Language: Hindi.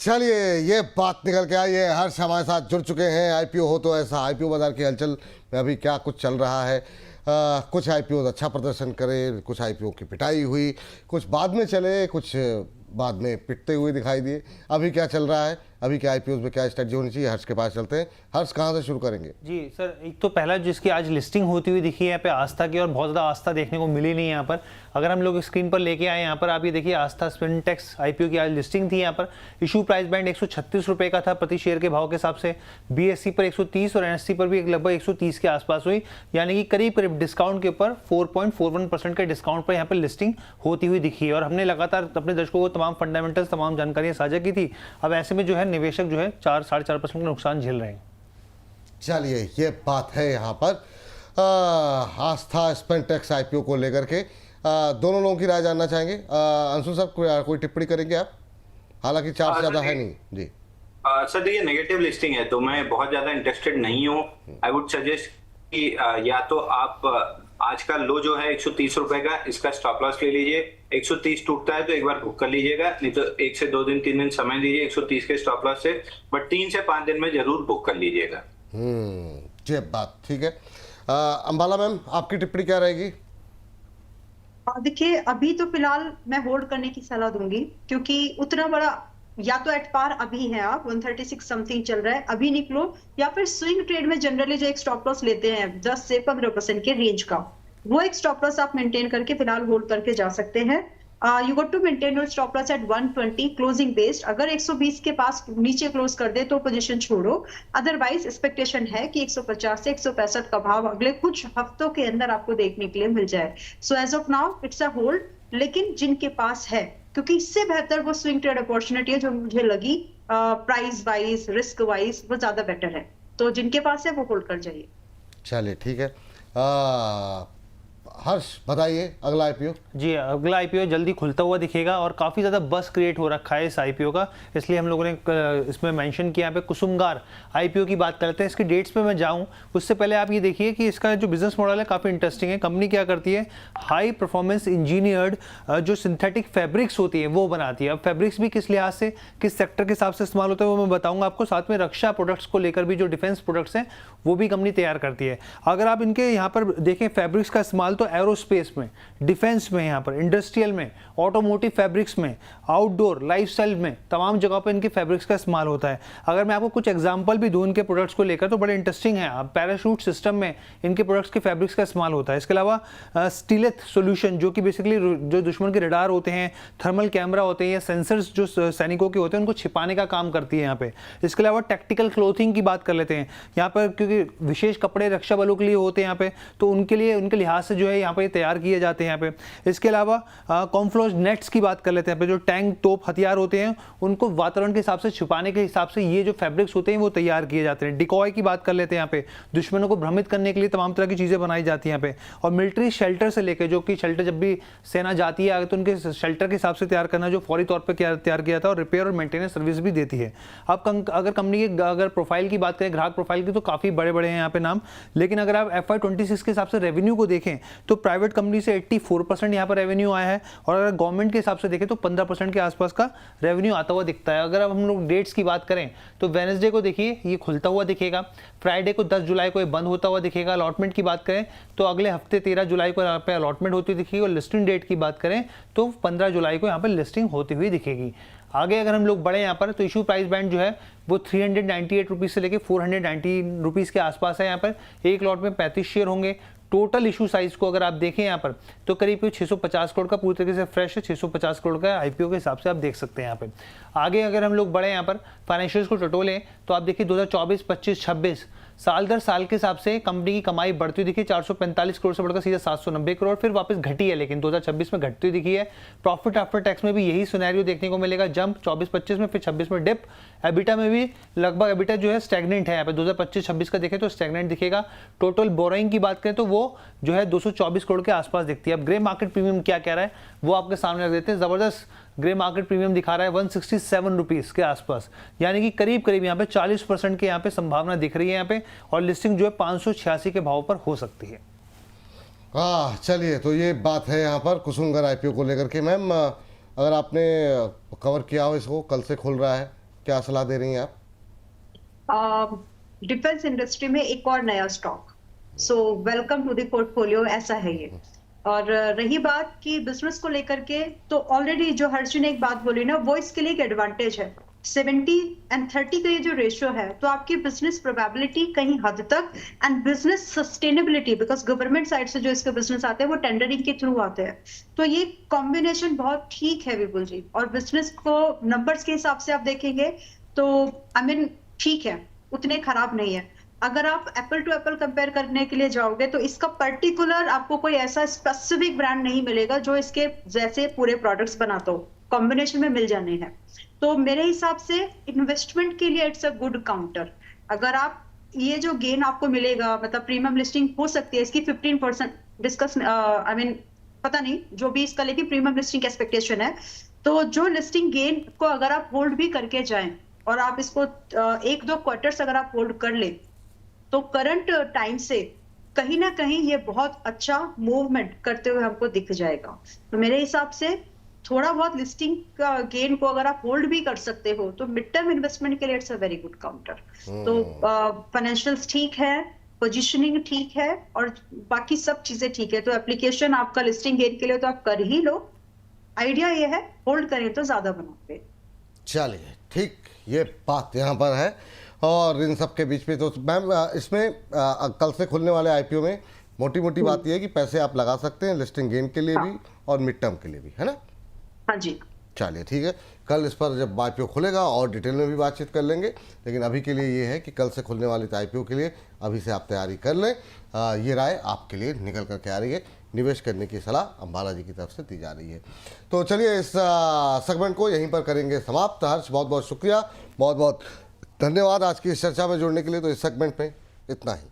चलिए, ये बात निकल के आई है। हर्ष हमारे साथ जुड़ चुके हैं। आईपीओ हो तो ऐसा, आईपीओ बाजार की हलचल में अभी क्या कुछ चल रहा है। कुछ आईपीओ अच्छा प्रदर्शन करे, कुछ आईपीओ की पिटाई हुई, कुछ बाद में चले, कुछ बाद में पिटते हुए दिखाई दिए। अभी क्या चल रहा है, अभी के आईपीओ में क्या स्ट्रेटजी होनी चाहिए, हर्ष के पास चलते हैं। हर्ष, कहाँ से शुरू करेंगे? जी सर, एक तो पहला जिसकी आज लिस्टिंग होती हुई दिखी है यहाँ पे आस्था की, और बहुत ज़्यादा आस्था देखने को मिली नहीं यहाँ पर। अगर हम लोग स्क्रीन पर लेके आए यहाँ पर, आप ये देखिए आस्था स्पिनटेक्स आईपीओ की आज लिस्टिंग थी यहाँ पर। इशू प्राइस बैंड 136 रुपये का था प्रति शेयर के भाव के हिसाब से। बीएससी पर 130 और एनएससी पर भी लगभग 130 के आसपास हुई, यानी कि करीब करीब डिस्काउंट के ऊपर 4.41% के डिस्काउंट पर यहाँ पर लिस्टिंग होती हुई दिखी है। और हमने लगातार अपने दर्शकों को तमाम फंडामेंटल्स, तमाम जानकारियाँ साझा की थी। अब ऐसे में जो है निवेशक जो है 4-4.5% का नुकसान झेल रहे हैं। चलिए, ये बात है यहाँ पर आस्था स्पिनटेक्स आईपीओ को लेकर के। दोनों लोगों की राय जानना चाहेंगे। अंशु सर, कोई टिप्पणी करेंगे आप? हालांकि चार्ज ज़्यादा है नहीं जी। सर देखिए, नेगेटिव लिस्टिंग है तो मैं बहुत ज्यादा इंटरेस्टेड नहीं हूँ। आई वुड सजेस्ट कि या तो आप आज का लो जो है 130 रुपए का, इसका स्टॉप लॉस ले लीजिए। 130 टूटता है तो एक बार बुक कर लीजिएगा, नहीं तो 1 से 2 दिन 3 दिन समय दीजिए 130 के स्टॉप लॉस से, बट 3 से 5 दिन में जरूर बुक कर लीजिएगा। ये बात ठीक है। अंबाला मैम, आपकी टिप्पणी क्या रहेगी? देखिए, अभी तो फिलहाल मैं होल्ड करने की सलाह दूंगी, क्योंकि उतना बड़ा या तो एट पार अभी है, आप 136 समथिंग चल रहा है, अभी निकलो, या फिर स्विंग ट्रेड में जनरली जो एक स्टॉप लॉस लेते हैं 10 से 15% के रेंज का, वो एक स्टॉप लॉस आप मेंटेन करके फिलहाल होल्ड करके जा सकते हैं। You got to maintain your stop loss at 120 closing based. अगर 120 के पास नीचे क्लोज कर दे तो पोजीशन छोड़ो, अदरवाइज एक्सपेक्टेशन है कि 150 से 165 का भाव अगले कुछ हफ्तों के अंदर आपको देखने के लिए मिल जाए। So as of now it's a hold, लेकिन जिनके पास है, क्योंकि इससे बेहतर वो स्विंग ट्रेड अपॉर्चुनिटी है जो मुझे लगी प्राइस वाइज, रिस्क वाइज वो ज्यादा बेटर है, तो जिनके पास है वो होल्ड कर जाइए। चलिए, ठीक है। हर्ष, बताइए अगला आईपीओ। जी, अगला आईपीओ जल्दी खुलता हुआ दिखेगा और काफ़ी ज़्यादा बस क्रिएट हो रखा है इस आईपीओ का, इसलिए हम लोगों ने इसमें मेंशन किया। यहाँ पे कुसुमगार आईपीओ की बात करते हैं। इसकी डेट्स पे मैं जाऊँ उससे पहले आप ये देखिए कि इसका जो बिजनेस मॉडल है काफ़ी इंटरेस्टिंग है। कंपनी क्या करती है, हाई परफॉर्मेंस इंजीनियर्ड जो सिंथेटिक फैब्रिक्स होती है वो बनाती है। अब फैब्रिक्स भी किस लिहाज से, किस सेक्टर के हिसाब से इस्तेमाल होता है वो मैं बताऊँगा आपको। साथ में रक्षा प्रोडक्ट्स को लेकर भी जो डिफेंस प्रोडक्ट्स हैं वो भी कंपनी तैयार करती है। अगर आप इनके यहाँ पर देखें फैब्रिक्स का इस्तेमाल तो एरोस्पेस में, डिफेंस में, यहाँ पर इंडस्ट्रियल में, ऑटोमोटिव फैब्रिक्स में, आउटडोर लाइफस्टाइल में, तमाम जगह पर इनके फैब्रिक्स का इस्तेमाल होता है। अगर मैं आपको कुछ एग्जांपल भी दूं इनके प्रोडक्ट्स को लेकर तो बड़े इंटरेस्टिंग है। पैराशूट सिस्टम में इनके प्रोडक्ट्स के फैब्रिक्स का इस्तेमाल होता है। इसके अलावा स्टीलेथ सोल्यूशन, जो कि बेसिकली जो दुश्मन के रडार होते हैं, थर्मल कैमरा होते हैं या सेंसर्स जो सैनिकों के होते हैं उनको छिपाने का काम करती है यहाँ पे। इसके अलावा टेक्टिकल क्लोथिंग की बात कर लेते हैं यहाँ पर, क्योंकि विशेष कपड़े रक्षा बलों के लिए होते हैं यहाँ पे, तो उनके लिए, उनके लिहाज से जो है यहाँ पे तैयार किए जाते हैं यहाँ पे। इसके अलावा कॉन्फ्लोज नेट्स की बात कर लेते हैं, जो टैंक तोप हथियार होते हैं उनको वातावरण के हिसाब से छुपाने के हिसाब से ये जो फैब्रिक्स होते हैं वो तैयार किए जाते हैं। डिकॉय की बात कर लेते हैं यहाँ पे, दुश्मनों को भ्रमित करने के लिए तमाम तरह की चीजें बनाई जाती हैं यहाँ पे। और मिलिट्री शेल्टर से लेकर, जो कि शेल्टर जब भी सेना जाती है तो उनके शेल्टर के हिसाब से तैयार करना, जो फौरी तौर पर तैयार किया था, और रिपेयर और मेंटेनेंस सर्विस भी देती है। अब अगर कंपनी के अगर प्रोफाइल की बात करें, ग्राहक प्रोफाइल की, तो काफी बड़े बड़े हैं यहाँ पे नाम। लेकिन अगर आप FY26 के हिसाब से रेवेन्यू को देखें तो प्राइवेट कंपनी से 84% यहाँ पर रेवेन्यू आया है, और अगर गवर्नमेंट के हिसाब से देखें तो 15% के आसपास का रेवेन्यू आता हुआ दिखता है। अगर अब हम लोग डेट्स की बात करें तो वेडनेसडे को देखिए ये खुलता हुआ दिखेगा, फ्राइडे को 10 जुलाई को ये बंद होता हुआ दिखेगा। अलॉटमेंट की बात करें तो अगले हफ्ते 13 जुलाई को यहाँ पे अलॉटमेंट होती दिखेगी, और लिस्टिंग डेट की बात करें तो 15 जुलाई को यहाँ पर लिस्टिंग होती हुई दिखेगी। आगे अगर हम लोग बढ़े यहाँ पर तो इशू प्राइस बैंड जो है वो 398 रुपीज़ से लेकर 490 रुपीज़ के आसपास है। यहाँ पर एक लॉट में 35 शेयर होंगे। टोटल इशू साइज को अगर आप देखें यहाँ पर तो करीब 650 करोड़ का पूरी तरीके से फ्रेश है, 650 करोड़ का आईपीओ के हिसाब से आप देख सकते हैं यहाँ पे। आगे अगर हम लोग बढ़े यहाँ पर फाइनेंशियल्स को टटोलें तो आप देखिए 2024, 25, 26 साल दर साल के हिसाब से कंपनी की कमाई बढ़ती हुई दिखी। 445 करोड़ से बढ़कर सीधा 790 करोड़, फिर वापस घटी है, लेकिन 2026 में घटती हुई दिखी है। प्रॉफिट आफ्टर टैक्स में भी यही सिनेरियो देखने को मिलेगा, जंप 24-25 में, फिर 26 में डिप। एबिटा में भी लगभग एबिटा जो है स्टैग्नेंट है यहाँ पे, 2025-26 का देखें तो स्टैग्नेंट दिखेगा। टोटल बोरोइंग की बात करें तो वो जो है 224 करोड़ के आसपास दिखती है। अब ग्रे मार्केट प्रीमियम क्या कह रहा है वो आपके सामने रख देते हैं। जबरदस्त ग्रे मार्केट प्रीमियम दिखा रहा है 167 रुपीज़ के आसपास, यानी कि करीब करीब यहाँ पे 40% के यहाँ पे संभावना दिख रही है यहाँ पे, और लिस्टिंग जो है 586 के भाव पर हो सकती है। चलिए, तो ये बात है यहाँ पर कुसुमगार आईपीओ को लेकर के। मैम, अगर आपने कवर किया हो इसको, कल से खुल रहा है, क्या सलाह दे रही हैं आप? डिफेंस इंडस्ट्री में एक और नया stock, so welcome to the portfolio, ऐसा है ये। और रही बात की बिजनेस को लेकर के, तो ऑलरेडी जो हर्षी ने एक बात बोली ना, वो इसके लिए एक एडवांटेज है। 70/30 का ये जो रेशियो है, तो आपकी बिजनेस प्रोबेबिलिटी कहीं हद तक and business sustainability, because government side से जो इसके बिजनेस आते हैं वो टेंडरिंग के थ्रू आते हैं, तो ये कॉम्बिनेशन बहुत ठीक है विपुल जी। और बिजनेस को नंबर्स के हिसाब से आप देखेंगे तो आई मीन ठीक है, उतने खराब नहीं है। अगर आप एप्पल टू एप्पल कंपेयर करने के लिए जाओगे तो इसका पर्टिकुलर आपको कोई ऐसा स्पेसिफिक ब्रांड नहीं मिलेगा जो इसके जैसे पूरे प्रोडक्ट्स बनाता हो, कॉम्बिनेशन में मिल जाने हैं। तो मेरे हिसाब से इन्वेस्टमेंट के लिए इट्स अ गुड काउंटर। अगर आप ये जो गेन आपको मिलेगा, मतलब प्रीमियम लिस्टिंग हो सकती है इसकी 15% डिस्कस, आई मीन पता नहीं जो भी इसका, लेकिन प्रीमियम लिस्टिंग एक्सपेक्टेशन है। तो जो लिस्टिंग गेन को अगर आप होल्ड भी करके जाएं और आप इसको 1-2 क्वार्टर्स अगर आप होल्ड कर ले, तो करंट टाइम से कहीं ना कहीं ये बहुत अच्छा मूवमेंट करते हुए हमको दिख जाएगा। तो मेरे हिसाब से थोड़ा बहुत लिस्टिंग का गेन को अगर आप होल्ड भी कर सकते हो तो मिड टर्म इन्वेस्टमेंट के लिए it's a very good counter. तो फाइनेंशियल्स ठीक है, पोजीशनिंग ठीक है और बाकी सब चीजें ठीक है, तो एप्लीकेशन आपका लिस्टिंग गेन के लिए तो आप कर ही लो। आइडिया ये है होल्ड करें तो ज्यादा बनाओगे। चलिए ठीक, ये बात यहाँ पर है। और इन सब के बीच में तो मैम इसमें कल से खुलने वाले आईपीओ में मोटी मोटी बात यह है कि पैसे आप लगा सकते हैं लिस्टिंग गेन के लिए भी और मिड टर्म के लिए भी, है ना? हाँ जी। चलिए ठीक है, कल इस पर जब आईपीओ खुलेगा और डिटेल में भी बातचीत कर लेंगे, लेकिन अभी के लिए ये है कि कल से खुलने वाले आईपीओ के लिए अभी से आप तैयारी कर लें। ये राय आपके लिए निकल करके आ रही है, निवेश करने की सलाह अंबाला जी की तरफ से दी जा रही है। तो चलिए इस सेगमेंट को यहीं पर करेंगे समाप्त। हर्ष, बहुत बहुत शुक्रिया, बहुत बहुत धन्यवाद आज की इस चर्चा में जुड़ने के लिए। तो इस सेगमेंट में इतना ही।